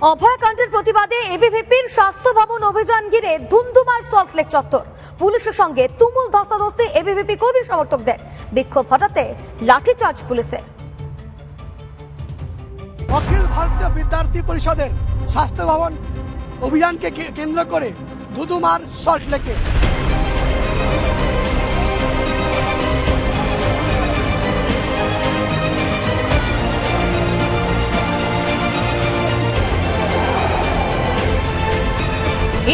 অভয়াকাণ্ডের প্রতিবাদে এবিভিপির স্বাস্থ্য ভবন অভিযান ঘিরে ধুন্ধুমার সল্টলেক চত্বর। পুলিশের সঙ্গে তুমুল ধস্তাধস্তি এবিভিপি কর্মী সমর্থকদের। বিক্ষোভ হটাতে লাঠিচার্জ পুলিশের। অখিল ভারতীয় বিদ্যার্থী পরিষদের স্বাস্থ্য ভবন অভিযানকে কেন্দ্র করে ধুধুমার সল্টলেকে।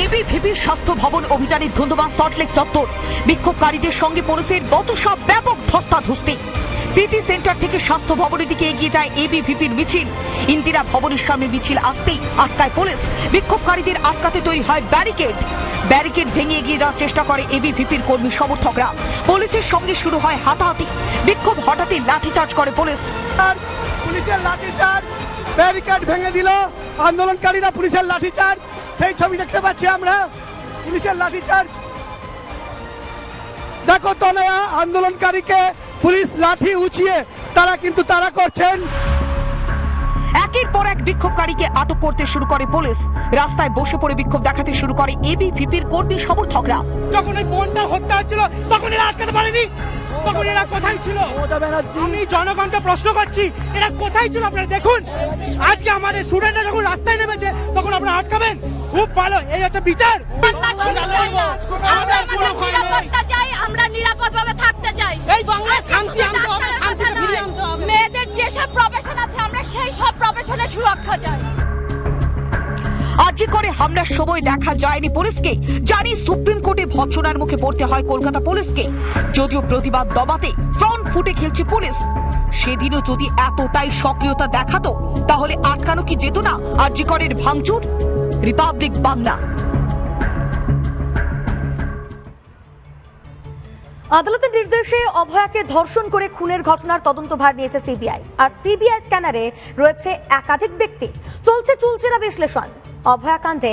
এবিভিপির স্বাস্থ্য ভবন অভিযানের ধুন্ধুমা সল্টলেক চত্বর। বিক্ষোভকারীদের সঙ্গে পুলিশের বচসা ব্যাপক ধস্তাধস্তি। সিটি সেন্টার থেকে স্বাস্থ্য ভবনের দিকে এগিয়ে যায় এবিভিপির মিছিল। ইন্দিরা ভবনের সামনে মিছিল আসতেই আটকায় পুলিশ। বিক্ষোভকারীদের আটকাতে তৈরি হয় ব্যারিকেড। ব্যারিকেড ভেঙে এগিয়ে যাওয়ার চেষ্টা করে এবিভিপির কর্মী সমর্থকরা। পুলিশের সঙ্গে শুরু হয় হাতাহাতি। বিক্ষোভ হঠাৎই লাঠিচার্জ করে পুলিশ। পুলিশের লাঠিচার্জ, ব্যারিকেড ভেঙে দিল আন্দোলনকারীরা। পুলিশের লাঠিচার্জ, সেই ছবি দেখতে পাচ্ছি আমরা। পুলিশের লাঠিচার্জ, দেখো তনয়া আন্দোলনকারীকে পুলিশ লাঠি উঁচিয়ে তারা করছেন। একের পর এক বিক্ষোভকারীকে আটক করতে শুরু করে পুলিশ। রাস্তায় বসে পড়ে বিক্ষোভ দেখাতে শুরু করে এবিভিপির কর্মী সমর্থকরা। যখন ওই বোনটা হত্যা হচ্ছিল তখন এরা আটকাতে পারেনি। তখন এরা কোথায় ছিল? আমি জনগণকে প্রশ্ন করছি, এরা কোথায় ছিল? আপনারা দেখুন, আজকে আমাদের স্টুডেন্টরা যখন রাস্তায় নেমেছে তখন আপনারা আটকাবেন? খুব ভালো, এই হচ্ছে বিচার। আমরা নিরাপদভাবে থাকতে চাই। এই বাংলায় শান্তি আনতে হবে, শান্তি ফিরিয়ে আনতে হবে। মেয়েদের যেসব প্রফেশন আছে আমরা সেই সব প্রফেশনের সুরক্ষা চাই। আর্জি করে হামলার সময় দেখা যায়নি পুলিশকে। জানি সুপ্রিম কোর্টে ভৎসনার মুখে পড়তে হয় কলকাতা পুলিশকে। যদিও প্রতিবাদ দমাতে ফ্রন্ট ফুটে খেলছে পুলিশ। সেদিনও যদি এতটাই সক্রিয়তা দেখাতো তাহলে আটকানো কি যেত না আর্জি করের ভাঙচুর? রিপাবলিক বাংলা। আদালতের নির্দেশে অভয়াকে ধর্ষণ করে খুনের ঘটনার তদন্তভার নিয়েছে সিবিআই। আর সিবিআই স্ক্যানারে রয়েছে একাধিক ব্যক্তি। চলছে চুলচেরা বিশ্লেষণ। অভয়াকাণ্ডে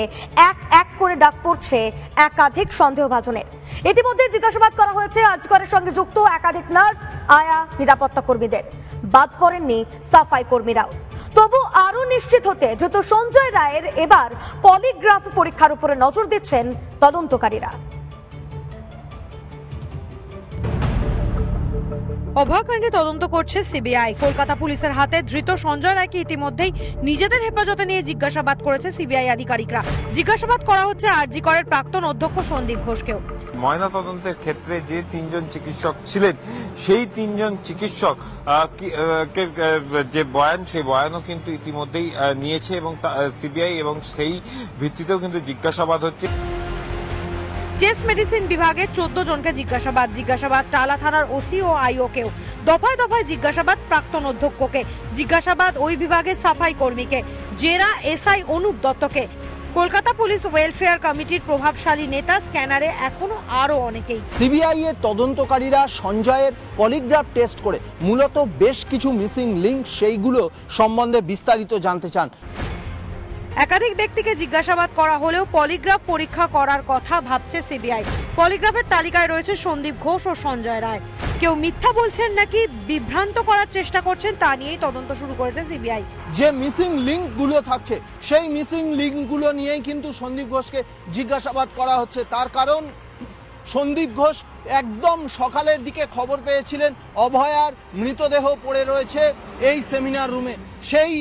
এক এক করে ডাক পড়ছে একাধিক সন্দেহভাজনের। ইতিমধ্যে জিজ্ঞাসাবাদ করা হয়েছে আরজিকরের সঙ্গে যুক্ত একাধিক নার্স, আয়া, নিরাপত্তা কর্মীদের। বাদ পড়েননি সাফাই কর্মীরাও। তবু আরো নিশ্চিত হতে দ্রুত সঞ্জয় রায়ের এবার পলিগ্রাফ পরীক্ষার উপরে নজর দিচ্ছেন তদন্তকারীরা। অভয়াকাণ্ডে তদন্ত করছে সিবিআই। কলকাতা পুলিশের হাতে ধৃত সঞ্জয় রায়কে ইতিমধ্যেই নিজেদের হেফাজতে নিয়ে জিজ্ঞাসাবাদ করেছে সিবিআই আধিকারিকরা। জিজ্ঞাসাবাদ করা হচ্ছে আরজি করের প্রাক্তন অধ্যক্ষ সন্দীপ ঘোষকেও। ময়না তদন্তের ক্ষেত্রে যে তিনজন চিকিৎসক ছিলেন সেই তিনজন চিকিৎসক যে বয়ান, সেই বয়ানও কিন্তু ইতিমধ্যেই নিয়েছে এবং সিবিআই, এবং সেই ভিত্তিতেও কিন্তু জিজ্ঞাসাবাদ হচ্ছে। চেস্ট মেডিসিন বিভাগের 14 জনকে জিজ্ঞাসাবাদ টালা থানার ওসি ও আইও কেও। দফায় দফায় জিজ্ঞাসাবাদ প্রাক্তন অধ্যক্ষকে, জিজ্ঞাসাবাদ ওই বিভাগের সাফাই কর্মীকে, জেরা এসআই অনুপ দত্তকে। কলকাতা পুলিশ ওয়েলফেয়ার কমিটির প্রভাবশালী নেতা, স্ক্যানারে এখনো আরো অনেকেই। সিবিআই এর তদন্তকারীরা সঞ্জয়ের পলিগ্রাফ টেস্ট করে মূলত বেশ কিছু মিসিং লিংক সেইগুলো সম্বন্ধে বিস্তারিত জানতে চান। একাধিক ব্যক্তিকে জিজ্ঞাসাবাদ করা হলেও পলিগ্রাফ পরীক্ষা করার কথা ভাবছে সিবিআই। পলিগ্রাফের তালিকায় রয়েছে সন্দীপ ঘোষ ও সঞ্জয় রায়। কেউ মিথ্যা বলছেন নাকি বিভ্রান্ত করার চেষ্টা করছেন তা নিয়েই তদন্ত শুরু করেছে সিবিআই। যে মিসিং লিংক গুলো থাকছে সেই মিসিং লিংক গুলো নিয়েই কিন্তু সন্দীপ ঘোষকে জিজ্ঞাসাবাদ করা হচ্ছে। তার কারণ সন্দীপ ঘোষ একদম সকালের দিকে খবর পেয়েছিলেন অভয়ার মৃতদেহ পড়ে রয়েছে এই সেমিনার রুমে। সেই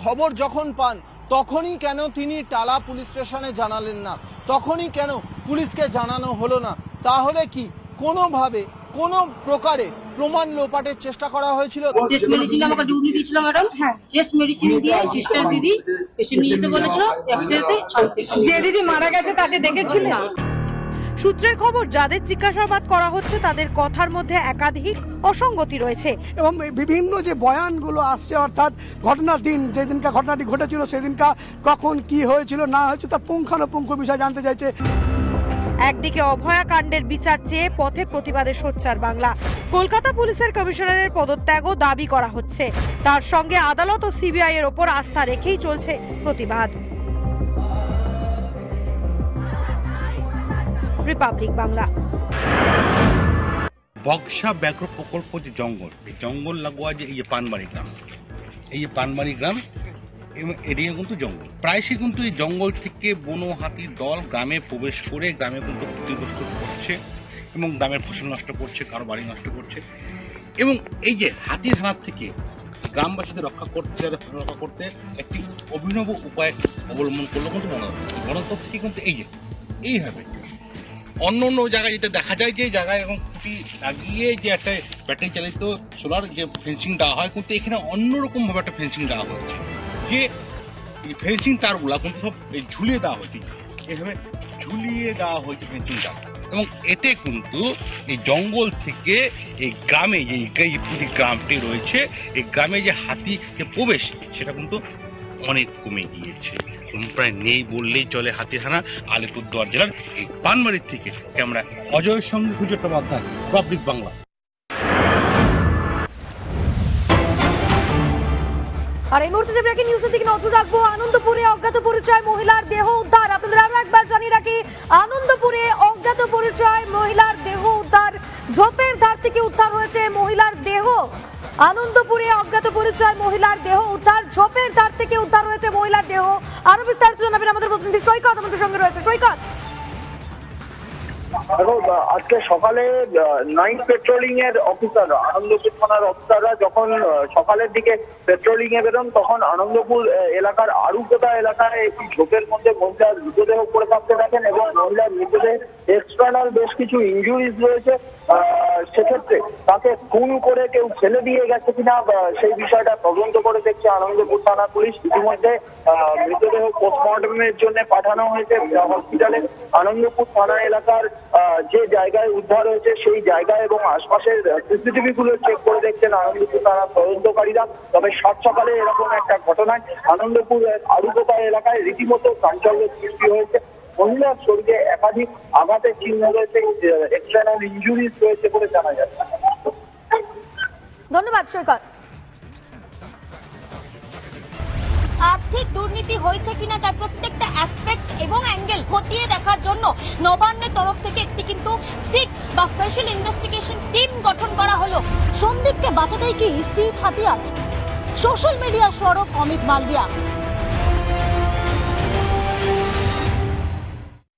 খবর যখন পান তখনই কেন তিনি টালা পুলিশ স্টেশনে জানালেন না? তখনই কেন পুলিশকে জানানো হলো না? তাহলে কি কোনোভাবে কোনো প্রকারে প্রমাণ লোপাটের চেষ্টা করা হয়েছিল? চেস্ট মেডিসিন আমাকে ডিউটি দিয়েছিল ম্যাডাম। হ্যাঁ, চেস্ট মেডিসিন দিয়ে সিস্টার দিদি পেশেন্ট নিয়ে যেতে বলেছিল এক্সরেতে। যে দিদি মারা গেছে তাকে দেখেছিলেন? সূত্রের খবর, যাদের জিজ্ঞাসাবাদ করা হচ্ছে তাদের কথার মধ্যে একাধিক অসঙ্গতি রয়েছে এবং বিভিন্ন যে বয়ানগুলো আসছে, অর্থাৎ ঘটনার দিন, যেদিনকা ঘটনাটি ঘটেছিল সেদিনকা কখন কি হয়েছিল না হয়েছিল তার পুঙ্খানুপুঙ্খ বিষয় জানতে চাইছে। একদিকে অভয়াকাণ্ডের বিচার চেয়ে পথে প্রতিবাদে সোচ্চার বাংলা। কলকাতা পুলিশের কমিশনারের পদত্যাগও দাবি করা হচ্ছে। তার সঙ্গে আদালত ও সিবিআই এর ওপর আস্থা রেখেই চলছে প্রতিবাদ। রিপাবলিক বাংলা। বক্সা ব্যাঘ্র প্রকল্প যে জঙ্গল, এই জঙ্গল লাগোয়া যে এই যে পানবাড়ি গ্রাম, এই যে পানবাড়ি গ্রাম, এবং এদিকে কিন্তু জঙ্গল, প্রায়শই কিন্তু এই জঙ্গল থেকে বন হাতির দল গ্রামে প্রবেশ করে গ্রামে কিন্তু ক্ষতিগ্রস্ত করছে এবং গ্রামের ফসল নষ্ট করছে, কারো বাড়ি নষ্ট করছে। এবং এই যে হাতির হানার থেকে গ্রামবাসীদের রক্ষা করতে একটি অভিনব উপায় অবলম্বন করলো কিন্তু বন দপ্তর থেকে। কিন্তু এই যে এইভাবে অন্য অন্য জায়গায় যেটা দেখা যায় যে জায়গায় এবং খুঁটি লাগিয়ে যে একটা ব্যাটারি চালিত সোলার যে ফেন্সিং দেওয়া হয়, কিন্তু এখানে অন্যরকম ভাবে একটা ফেন্সিং দেওয়া হয়েছে, যে এই ফেন্সিং তারগুলা কিন্তু সব ঝুলিয়ে দেওয়া হয়েছে, এভাবে ঝুলিয়ে দেওয়া হয়েছে ফেন্সিং তার। এবং এতে কিন্তু এই জঙ্গল থেকে এই গ্রামে যে গ্রামটি রয়েছে, এই গ্রামে যে হাতি যে প্রবেশ সেটা কিন্তু অনেক কমে গিয়েছে, প্রায় নেই বললেই চলে হাতির হানা। আলিপুরদুয়ার জেলার এই পানবাড়ির থেকে ক্যামেরা অজয়ের সঙ্গে চট্টোপাধ্যায়, রিপাবলিক বাংলা। আর এই মুহূর্তে যে ব্রেকিং নিউজের দিকে নজর রাখবো, আনন্দপুরে অজ্ঞাত পরিচয় মহিলার দেহ উদ্ধার। আপনাদের আরো একবার জানিয়ে রাখি, আনন্দপুরে অজ্ঞাত পরিচয় মহিলার দেহ উদ্ধার। ঝোপের ধার থেকে উদ্ধার হয়েছে মহিলার দেহ। আনন্দপুরে অজ্ঞাত পরিচয় মহিলার দেহ উদ্ধার, ঝোপের ধার থেকে উদ্ধার হয়েছে মহিলার দেহ। আরো বিস্তারিত জানাবেন আমাদের প্রতিনিধি সৈকত আমাদের সঙ্গে রয়েছে। সৈকত, আজকে সকালে নাইট পেট্রোলিং এর অফিসার, আনন্দপুর থানার অফিসাররা যখন সকালের দিকে পেট্রোলিং এ বেরোন, তখন আনন্দপুর এলাকার আরুকোটা এলাকায় একটি ঝোপের মধ্যে মহিলার মৃতদেহ পড়ে থাকতে দেখেন এবং মহিলার মৃতদেহে এক্সটার্নাল বেশ কিছু ইনজুরিজ রয়েছে। সেক্ষেত্রে তাকে খুন করে কেউ ফেলে দিয়ে গেছে কিনা সেই বিষয়টা তদন্ত করে দেখছে আনন্দপুর থানা পুলিশ। ইতিমধ্যে মৃতদেহ পোস্টমর্টমের জন্য পাঠানো হয়েছে হসপিটালে। আনন্দপুর থানা এলাকার যে জায়গায় উদ্ধার হয়েছে সেই জায়গায় এবং আশপাশের সিসিটিভি গুলো চেক করে দেখছেন আনন্দপুর থানার তদন্তকারীরা। তবে সাত সকালে এরকম একটা ঘটনায় আনন্দপুর আরুকোটা এলাকায় রীতিমতো চাঞ্চল্যের সৃষ্টি হয়েছে। মহিলার শরীরে একাধিক আঘাতের চিহ্ন রয়েছে, এক্সটার্নাল ইনজুরিজ রয়েছে বলে জানা যাচ্ছে। ধন্যবাদ সৈকত। আর্থিক দুর্নীতি হয়েছে কিনা তার প্রত্যেকটা অ্যাসপেক্টস এবং অ্যাঙ্গেল খতিয়ে দেখার জন্য নবান্নের তরফ থেকে একটি কিন্তু সিট বা স্পেশাল ইনভেস্টিগেশন টিম গঠন করা হলো। সন্দীপকে বাঁচাতেই কি সিট হাতিয়ার? সোশ্যাল মিডিয়া সরব অমিত মালভিয়া।